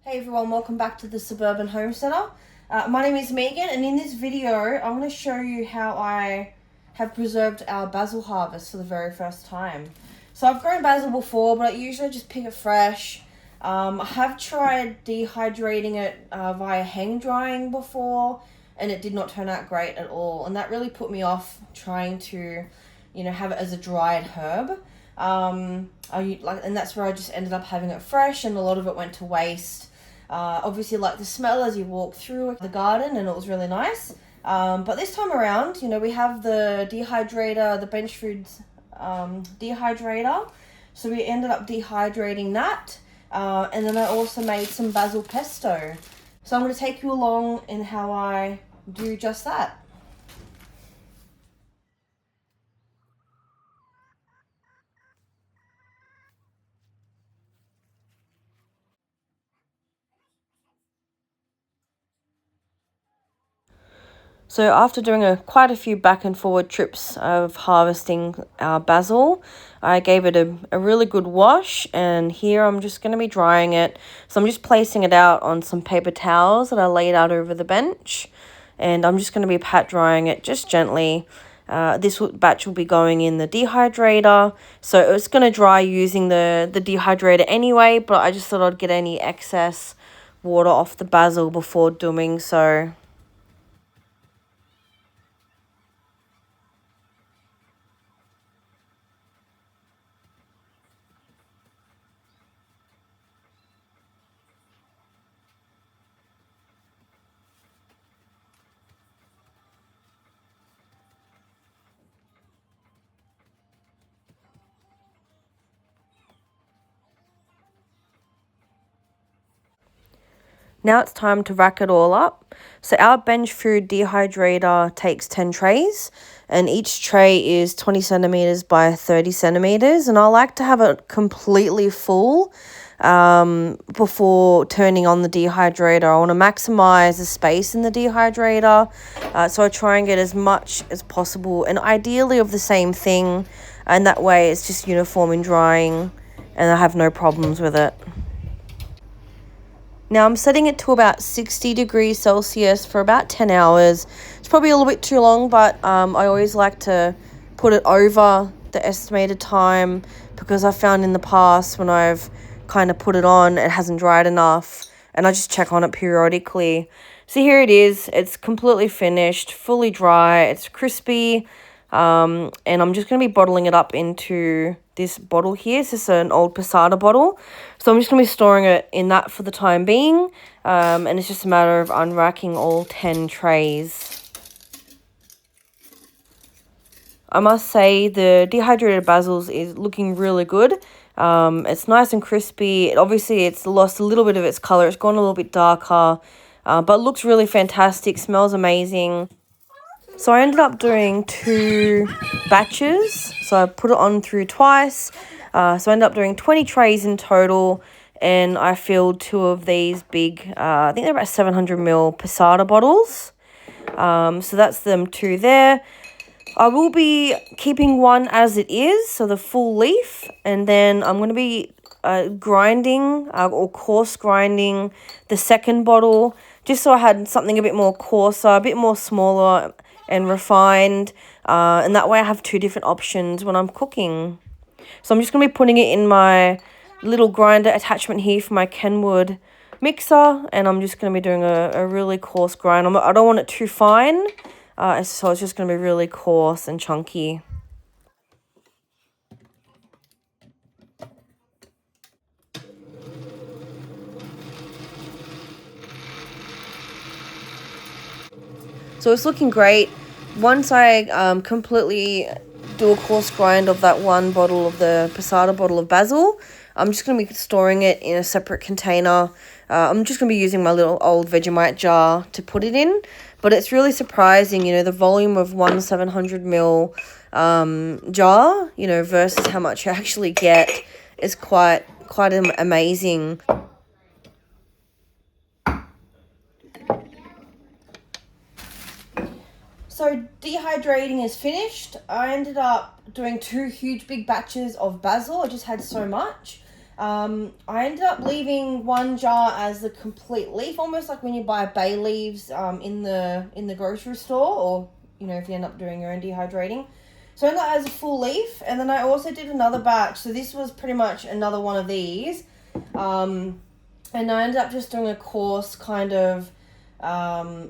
Hey everyone, welcome back to the Suburban Homesteader. My name is Megan, and in this video I'm going to show you how I have preserved our basil harvest for the very first time. So I've grown basil before, but I usually just pick it fresh. I have tried dehydrating it via hang drying before, and it did not turn out great at all, and that really put me off trying to, have it as a dried herb. And that's where I just ended up having it fresh, and a lot of it went to waste. Obviously, like the smell as you walk through the garden, and it was really nice. But this time around, we have the dehydrator, the Benchfood dehydrator. So we ended up dehydrating that. And then I also made some basil pesto. So I'm going to take you along in how I do just that. So after doing quite a few back and forward trips of harvesting our basil, I gave it a really good wash, and here I'm just going to be drying it. So I'm just placing it out on some paper towels that I laid out over the bench, and I'm just going to be pat drying it just gently. This batch will be going in the dehydrator, so it's going to dry using the dehydrator anyway, but I just thought I'd get any excess water off the basil before doing so. Now it's time to rack it all up. So our Benchfood dehydrator takes 10 trays, and each tray is 20 centimeters by 30 centimeters. And I like to have it completely full before turning on the dehydrator. I want to maximize the space in the dehydrator. So I try and get as much as possible, and ideally of the same thing. And that way it's just uniform in drying, and I have no problems with it. Now I'm setting it to about 60 degrees Celsius for about 10 hours. It's probably a little bit too long, but I always like to put it over the estimated time, because I found in the past when I've kind of put it on, it hasn't dried enough, and I just check on it periodically. So here it is. It's completely finished, fully dry. It's crispy. And I'm just going to be bottling it up into this bottle here. This is an old passata bottle. So I'm just going to be storing it in that for the time being. And it's just a matter of unracking all 10 trays. I must say the dehydrated basils is looking really good. It's nice and crispy. Obviously, it's lost a little bit of its color. It's gone a little bit darker, but looks really fantastic. Smells amazing. So I ended up doing 2 batches. So I put it on through twice. So I ended up doing 20 trays in total. And I filled 2 of these big, I think they're about 700 ml passata bottles. So that's them 2 there. I will be keeping one as it is, so the full leaf. And then I'm going to be grinding or coarse grinding the second bottle, just so I had something a bit more coarser, a bit more smaller and refined, and that way I have 2 different options when I'm cooking. So I'm just going to be putting it in my little grinder attachment here for my Kenwood mixer, and I'm just going to be doing a really coarse grind. I don't want it too fine, so it's just going to be really coarse and chunky. So it's looking great. Once I completely do a coarse grind of that one bottle of the passata bottle of basil, I'm just going to be storing it in a separate container. I'm just going to be using my little old Vegemite jar to put it in. But it's really surprising, the volume of one 700 ml jar, versus how much you actually get is quite amazing. So dehydrating is finished. I ended up doing 2 huge big batches of basil. I just had so much. I ended up leaving one jar as a complete leaf, almost like when you buy bay leaves in the grocery store, or if you end up doing your own dehydrating. So I ended up as a full leaf, and then I also did another batch. So this was pretty much another one of these, and I ended up just doing a coarse kind of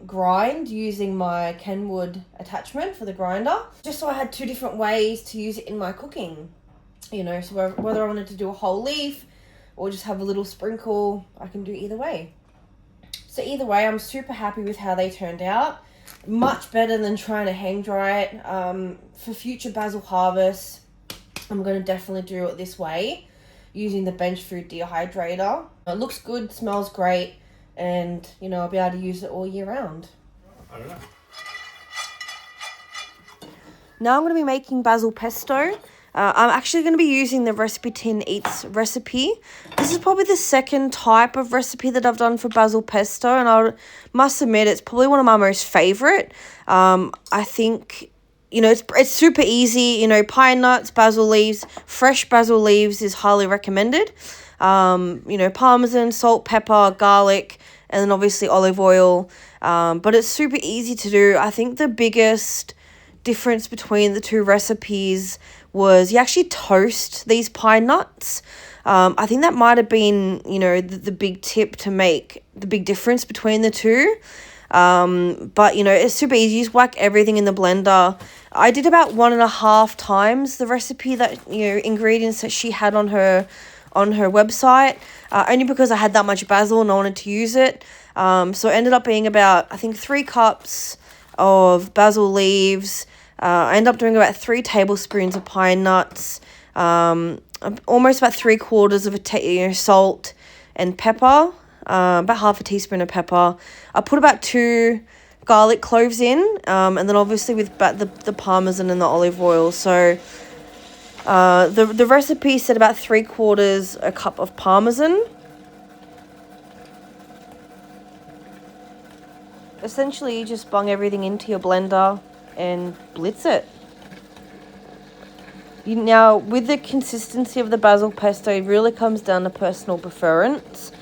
grind using my Kenwood attachment for the grinder, just so I had two different ways to use it in my cooking. So whether I wanted to do a whole leaf or just have a little sprinkle, I can do either way. So either way, I'm super happy with how they turned out. Much better than trying to hang dry it. For future basil harvests, I'm going to definitely do it this way, using the Benchfood dehydrator. It looks good, smells great, and I'll be able to use it all year round. I don't know. Now I'm going to be making basil pesto. I'm actually going to be using the RecipeTin Eats recipe. This is probably the second type of recipe that I've done for basil pesto, and I must admit it's probably one of my most favorite. I think, it's super easy. Pine nuts, basil leaves, fresh basil leaves is highly recommended. Parmesan, salt, pepper, garlic, and then obviously olive oil. But it's super easy to do. I think the biggest difference between the two recipes was you actually toast these pine nuts. I think that might have been, the big tip to make the big difference between the two. But, it's super easy. You just whack everything in the blender. I did about 1.5 times the recipe that, ingredients that she had on her website, only because I had that much basil and I wanted to use it. So it ended up being about, I think, 3 cups of basil leaves. I ended up doing about 3 tablespoons of pine nuts, almost about 3/4 of salt and pepper, about half a teaspoon of pepper. I put about 2 garlic cloves in, and then obviously with the parmesan and the olive oil. So the recipe said about 3/4 a cup of parmesan. Essentially, you just bung everything into your blender and blitz it. Now, with the consistency of the basil pesto, it really comes down to personal preference.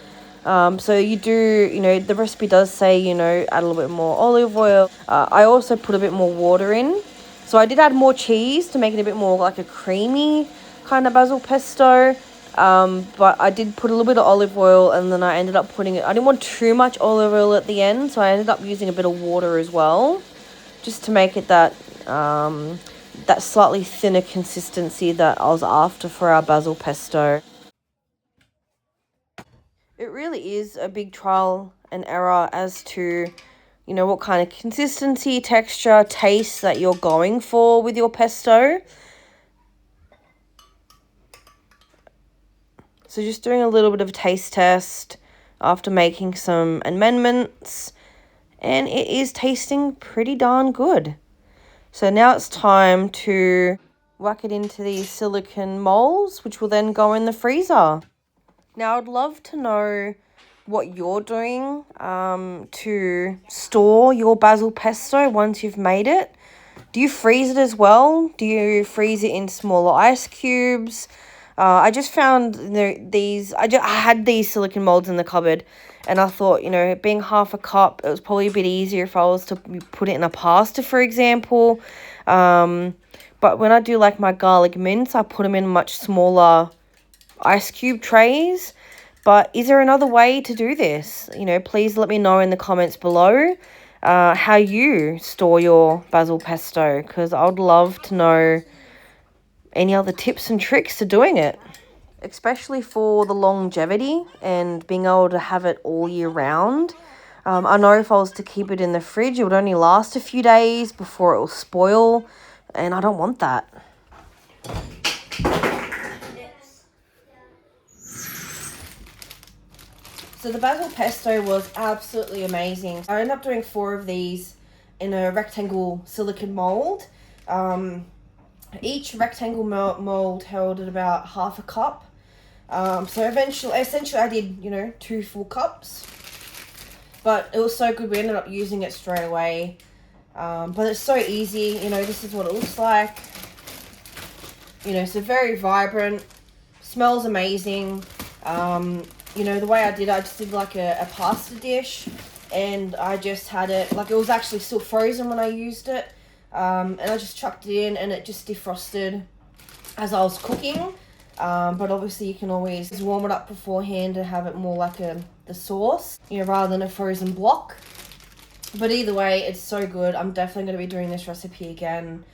So you do, the recipe does say, add a little bit more olive oil. I also put a bit more water in. So I did add more cheese to make it a bit more like a creamy kind of basil pesto. But I did put a little bit of olive oil, and then I ended up putting it, I didn't want too much olive oil at the end, so I ended up using a bit of water as well, just to make it that slightly thinner consistency that I was after for our basil pesto. It really is a big trial and error as to, what kind of consistency, texture, taste that you're going for with your pesto. So just doing a little bit of a taste test after making some amendments, and it is tasting pretty darn good. So now it's time to whack it into these silicone molds, which will then go in the freezer. Now I'd love to know what you're doing to store your basil pesto once you've made it. Do you freeze it as well? Do you freeze it in smaller ice cubes? I just found these. I had these silicone molds in the cupboard, and I thought, being half a cup, it was probably a bit easier if I was to put it in a pasta, for example. But when I do like my garlic mince, I put them in much smaller ice cube trays. But is there another way to do this? Please let me know in the comments below how you store your basil pesto, because I would love to know any other tips and tricks to doing it, especially for the longevity and being able to have it all year round. I know if I was to keep it in the fridge, it would only last a few days before it will spoil, and I don't want that. So the basil pesto was absolutely amazing. I ended up doing 4 of these in a rectangle silicone mold. Each rectangle mold held at about half a cup. So essentially I did, 2 full cups. But it was so good, we ended up using it straight away. But it's so easy, this is what it looks like. So very vibrant, smells amazing. You know, the way I did it, I just did like a pasta dish, and I just had it, like it was actually still frozen when I used it, and I just chucked it in and it just defrosted as I was cooking. But obviously you can always warm it up beforehand and have it more like the sauce, you know, rather than a frozen block. But either way, it's so good. I'm definitely going to be doing this recipe again.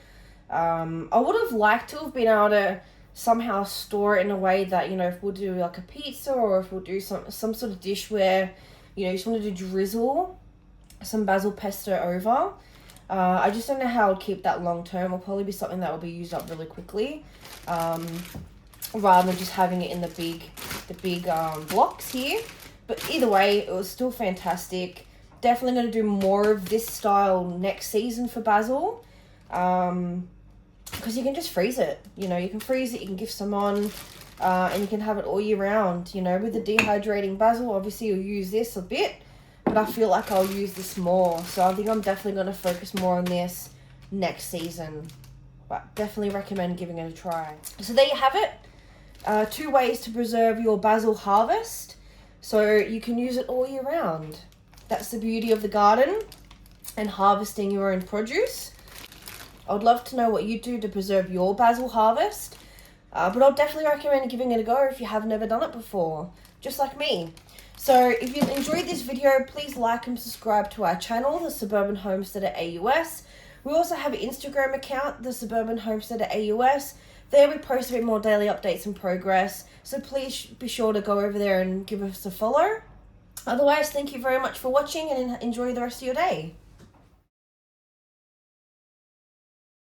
I would have liked to have been able to somehow store it in a way that, you know, if we'll do like a pizza, or if we'll do some sort of dish where, you know, you just wanted to drizzle some basil pesto over. I just don't know how I'd keep that long term. It'll probably be something that will be used up really quickly, rather than just having it in the big blocks here. But either way, it was still fantastic. Definitely going to do more of this style next season for basil. Because you can just freeze it, you know, you can freeze it, you can give some on, and you can have it all year round. You know, with the dehydrating basil, obviously you'll use this a bit, but I feel like I'll use this more. So I think I'm definitely going to focus more on this next season, but definitely recommend giving it a try. So there you have it, 2 ways to preserve your basil harvest, so you can use it all year round. That's the beauty of the garden and harvesting your own produce. I would love to know what you do to preserve your basil harvest, but I'll definitely recommend giving it a go if you have never done it before, just like me. So if you enjoyed this video, please like and subscribe to our channel, the Suburban Homesteader AUS. We also have an Instagram account, the Suburban Homesteader AUS. There we post a bit more daily updates and progress, so please be sure to go over there and give us a follow. Otherwise, thank you very much for watching, and enjoy the rest of your day.